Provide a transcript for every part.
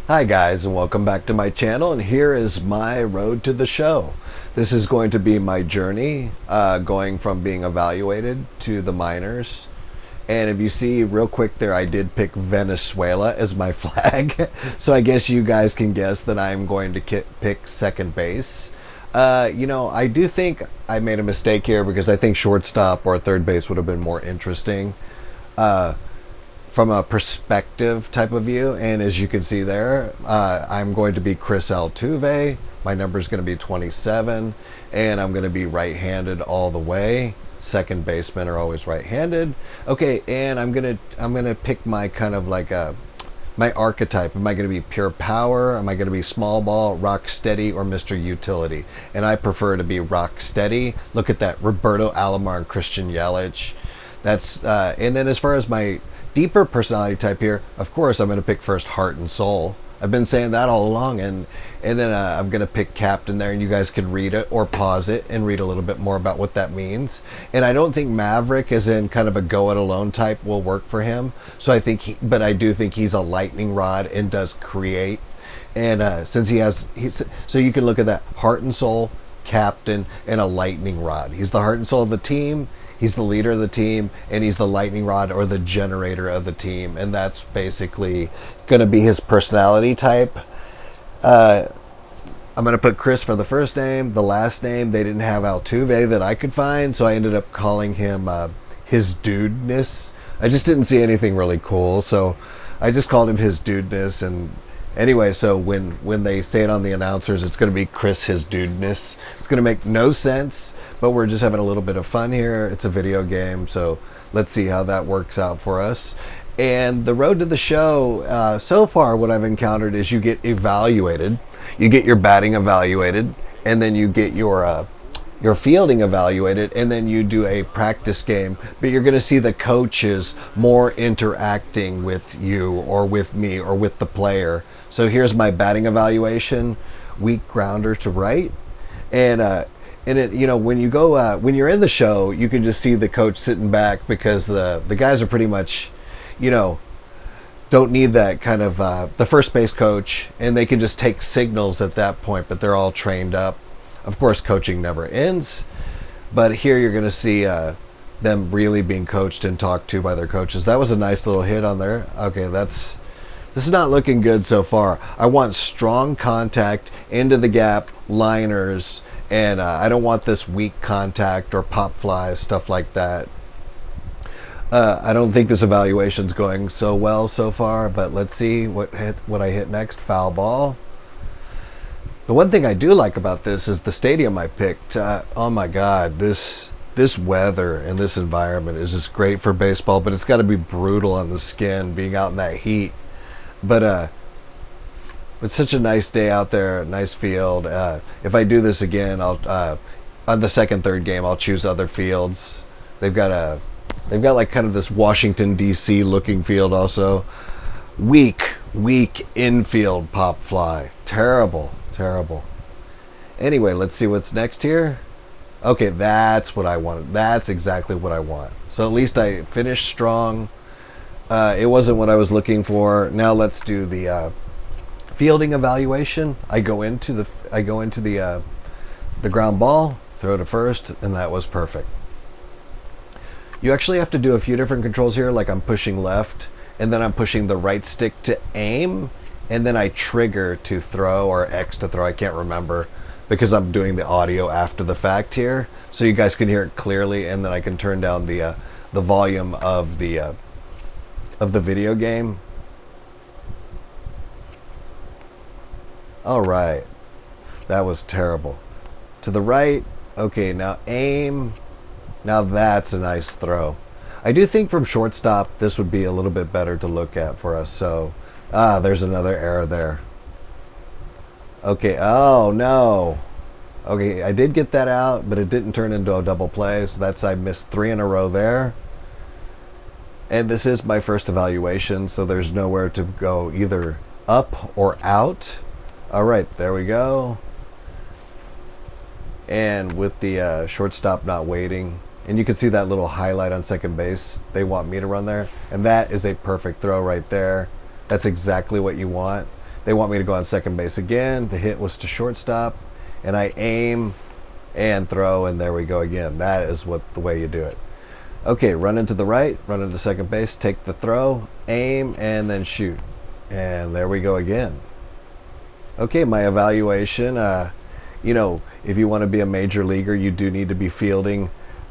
Hi guys, and welcome back to my channel, and here is my road to the show. This is going to be my journey going from being evaluated to the minors. And if you see real quick there, I did pick Venezuela as my flag. So I guess you guys can guess that I'm going to pick second base. I do think I made a mistake here because I think shortstop or third base would have been more interesting. From a perspective type of view, and as you can see there, I'm going to be Chris Altuve. My number is going to be 27, and I'm going to be right-handed all the way. Second basemen are always right-handed. Okay, and I'm gonna pick my kind of like my archetype. Am I going to be pure power? Am I going to be small ball, rock steady, or Mr. Utility? And I prefer to be rock steady. Look at that, Roberto Alomar and Christian Yelich. That's and then as far as my deeper personality type here, of course I'm going to pick first heart and soul. I've been saying that all along, and then I'm going to pick captain there, and you guys can read it or pause it and read a little bit more about what that means. And I don't think Maverick, as in kind of a go it alone type, will work for him. So I think but I do think he's a lightning rod and does create. And since so you can look at that, heart and soul, captain, and a lightning rod. He's the heart and soul of the team. He's the leader of the team, and he's the lightning rod or the generator of the team, and that's basically going to be his personality type. I'm going to put Chris for the first name. The last name, they didn't have Altuve that I could find, so I ended up calling him his dudeness. I just didn't see anything really cool, so I just called him his dudeness. And anyway, so when they say it on the announcers, it's going to be Chris his dudeness. It's going to make no sense, but we're just having a little bit of fun here. It's a video game, so let's see how that works out for us. And the road to the show, so far what I've encountered is you get evaluated, you get your batting evaluated, and then you get your fielding evaluated, and then you do a practice game. But you're going to see the coaches more interacting with you or with me or with the player. So here's my batting evaluation: weak grounder to right, and it, when you go when you're in the show, you can just see the coach sitting back because the guys are pretty much, don't need that kind of the first base coach, and they can just take signals at that point. But they're all trained up. Of course, coaching never ends, but here you're going to see them really being coached and talked to by their coaches. That was a nice little hit on there. Okay, this is not looking good so far. I want strong contact into the gap, liners, and I don't want this weak contact or pop flies, stuff like that. I don't think this evaluation's going so well so far, but let's see what I hit next. Foul ball. The one thing I do like about this is the stadium I picked. Oh my God, this weather and this environment is just great for baseball, but it's got to be brutal on the skin being out in that heat. But it's such a nice day out there, nice field. If I do this again, I'll on the second, third game, I'll choose other fields. They've got like kind of this Washington D.C. looking field also. Weak infield pop fly. Terrible. Anyway, let's see what's next here. Okay, that's what I wanted. That's exactly what I want. So at least I finished strong. It wasn't what I was looking for. Now let's do the fielding evaluation. I go into the ground ball, throw to first, and that was perfect. You actually have to do a few different controls here, like I'm pushing left, and then I'm pushing the right stick to aim, and then I trigger to throw, or X to throw. I can't remember because I'm doing the audio after the fact here, so you guys can hear it clearly, and then I can turn down the volume of the video game. All right, that was terrible. To the right. Okay, now aim. Now that's a nice throw. I do think from shortstop this would be a little bit better to look at for us. So there's another error there. Okay, oh no. Okay, I did get that out, but it didn't turn into a double play, so I missed 3 in a row there. And this is my first evaluation, so there's nowhere to go either up or out. All right, there we go. And with the shortstop not waiting, and you can see that little highlight on second base, they want me to run there, and that is a perfect throw right there. That's exactly what you want. They want me to go on second base again. The hit was to shortstop, and I aim and throw, and there we go again. That is the way you do it. Okay, run into the right, run into second base, take the throw, aim, and then shoot. And there we go again. Okay, my evaluation, you know, if you want to be a major leaguer, you do need to be fielding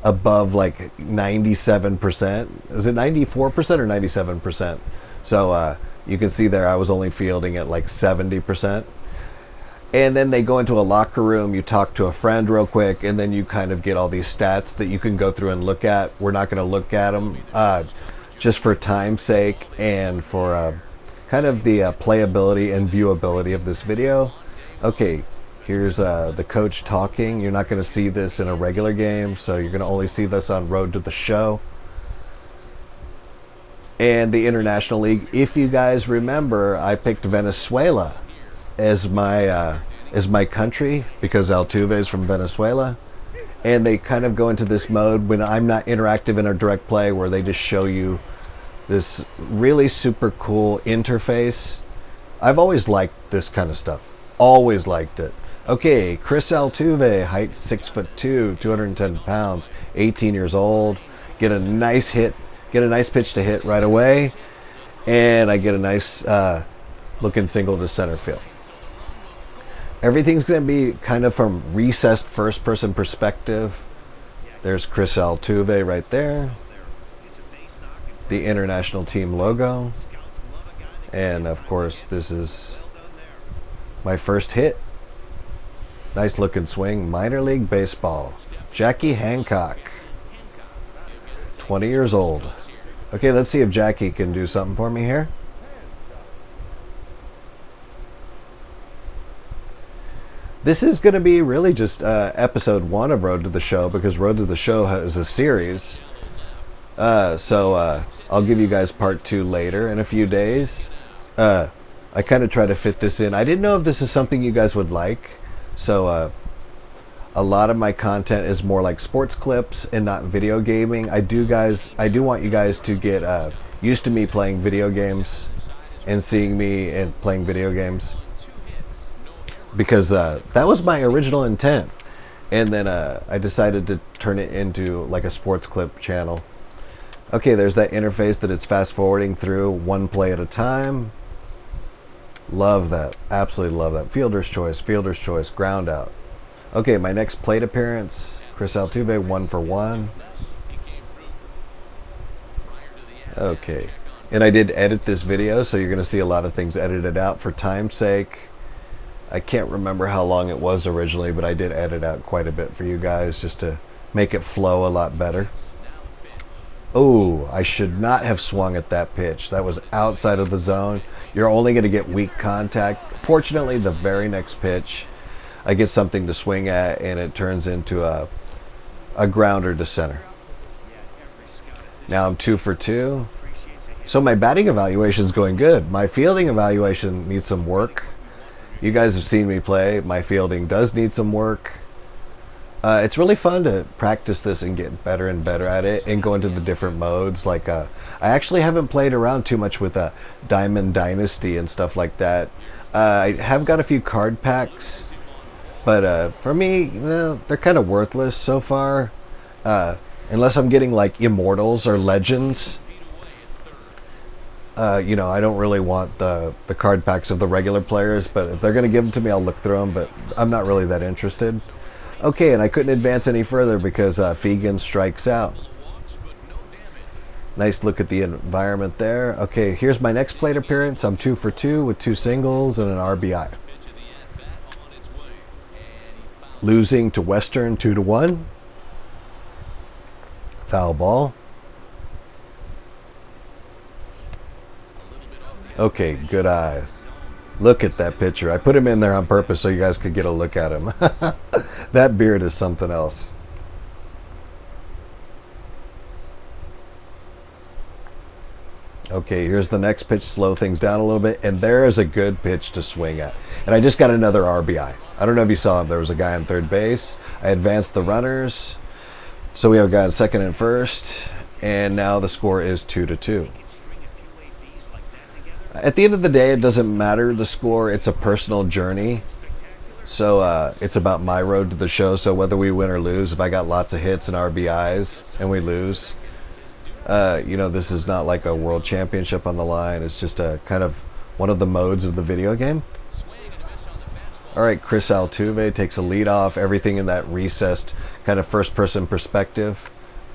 above like 97%. Is it 94% or 97%? So you can see there I was only fielding at like 70%. And then they go into a locker room, you talk to a friend real quick, and then you kind of get all these stats that you can go through and look at. We're not going to look at them just for time's sake and for kind of the playability and viewability of this video. Okay, here's the coach talking. You're not going to see this in a regular game, so you're going to only see this on Road to the Show. And the International League, if you guys remember, I picked Venezuela as my country because Altuve is from Venezuela, and they kind of go into this mode when I'm not interactive in a direct play where they just show you this really super cool interface. I've always liked this kind of stuff. Always liked it. Okay, Chris Altuve, height 6'2", 210 pounds, 18 years old. Get a nice hit, get a nice pitch to hit right away, and I get a nice looking single to center field. Everything's going to be kind of from recessed first-person perspective. There's Chris Altuve right there. The international team logo. And, of course, this is my first hit. Nice looking swing. Minor League Baseball. Jackie Hancock. 20 years old. Okay, let's see if Jackie can do something for me here. This is going to be really just episode 1 of Road to the Show, because Road to the Show is a series. So I'll give you guys part 2 later in a few days. I kind of try to fit this in. I didn't know if this is something you guys would like. So a lot of my content is more like sports clips and not video gaming. I do want you guys to get used to me playing video games and seeing me and playing video games, because that was my original intent, and then I decided to turn it into like a sports clip channel. Okay, there's that interface that it's fast forwarding through one play at a time. Love that, absolutely love that. Fielder's choice, ground out. Okay, my next plate appearance, Chris Altuve, 1 for 1. Okay, and I did edit this video, so you're going to see a lot of things edited out for time's sake. I can't remember how long it was originally, but I did edit out quite a bit for you guys just to make it flow a lot better. Oh, I should not have swung at that pitch. That was outside of the zone. You're only going to get weak contact. Fortunately, the very next pitch, I get something to swing at, and it turns into a grounder to center. Now I'm 2 for 2. So my batting evaluation is going good. My fielding evaluation needs some work. You guys have seen me play. My fielding does need some work. It's really fun to practice this and get better and better at it and go into the different modes. Like I actually haven't played around too much with Diamond Dynasty and stuff like that. I have got a few card packs, but for me, they're kind of worthless so far, unless I'm getting like Immortals or Legends. You know, I don't really want the card packs of the regular players, but if they're going to give them to me, I'll look through them, but I'm not really that interested. Okay, and I couldn't advance any further because Fegan strikes out. Nice look at the environment there. Okay, here's my next plate appearance. I'm 2 for 2 with 2 singles and an RBI. Losing to Western 2-1. Foul ball. Okay, good eye. Look at that picture. I put him in there on purpose so you guys could get a look at him. That beard is something else. Okay, here's the next pitch. Slow things down a little bit. And there is a good pitch to swing at. And I just got another RBI. I don't know if you saw him. There was a guy on third base. I advanced the runners. So we have a guy on second and first. And now the score is 2-2. At the end of the day, it doesn't matter the score. It's a personal journey. So it's about my road to the show. So whether we win or lose, if I got lots of hits and RBIs and we lose, this is not like a world championship on the line. It's just a kind of one of the modes of the video game. All right, Chris Altuve takes a lead off. Everything in that recessed kind of first-person perspective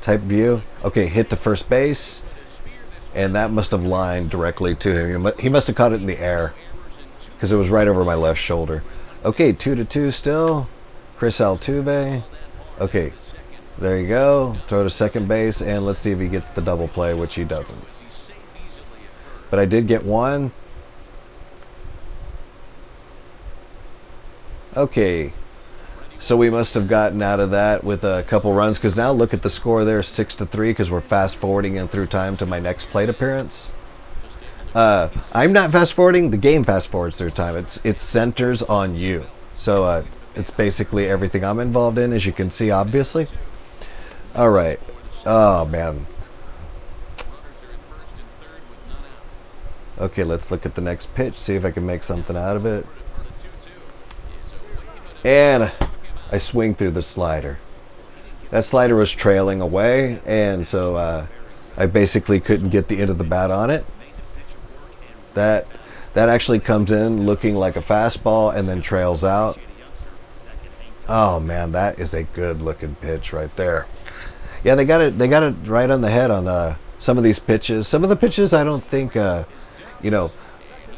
type view. Okay, hit to first base, and that must have lined directly to him. He must have caught it in the air because it was right over my left shoulder. Okay, 2-2 still. Chris Altuve. Okay, there you go. Throw to second base, and let's see if he gets the double play, which he doesn't. But I did get one. Okay, so we must have gotten out of that with a couple runs, because now look at the score there, 6-3, because we're fast forwarding in through time to my next plate appearance. I'm not fast forwarding, the game fast forwards through time. It centers on you. So it's basically everything I'm involved in, as you can see, obviously. All right. Oh man. Okay, let's look at the next pitch, see if I can make something out of it. And I swing through the slider. That slider was trailing away, and so I basically couldn't get the end of the bat on it. That actually comes in looking like a fastball and then trails out. Oh man, that is a good looking pitch right there. Yeah, they got it right on the head on some of these pitches. Some of the pitches I don't think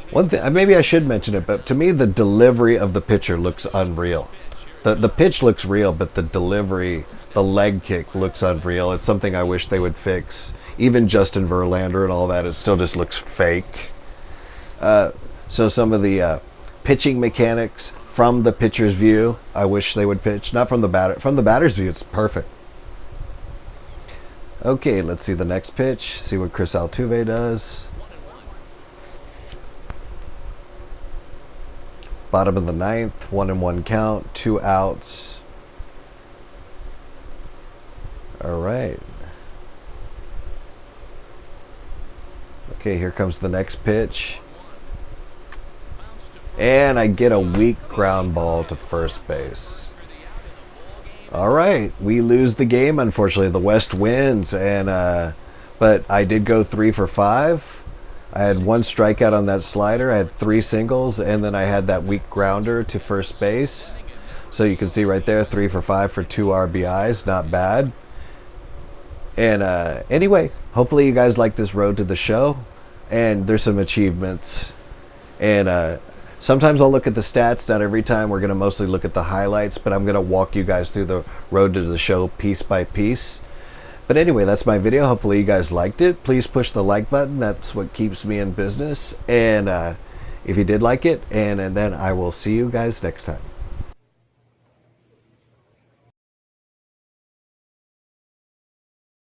one thing, maybe I should mention it, but to me the delivery of the pitcher looks unreal. The pitch looks real, but the delivery, the leg kick looks unreal. It's something I wish they would fix. Even Justin Verlander and all that, it still just looks fake. So some of the pitching mechanics from the pitcher's view, I wish they would pitch. Not from the batter. From the batter's view, it's perfect. Okay, let's see the next pitch. See what Chris Altuve does. Bottom of the ninth, 1-1 count, 2 outs. All right. Okay, here comes the next pitch. And I get a weak ground ball to first base. All right, we lose the game, unfortunately. The West wins, and but I did go 3 for 5. I had 1 strikeout on that slider. I had 3 singles, and then I had that weak grounder to first base. So you can see right there, 3 for 5 for 2 RBIs. Not bad. And anyway, hopefully you guys like this road to the show. And there's some achievements. And sometimes I'll look at the stats. Not every time. We're going to mostly look at the highlights. But I'm going to walk you guys through the road to the show piece by piece. But anyway, that's my video. Hopefully you guys liked it. Please push the like button. That's what keeps me in business. And if you did like it, and then I will see you guys next time.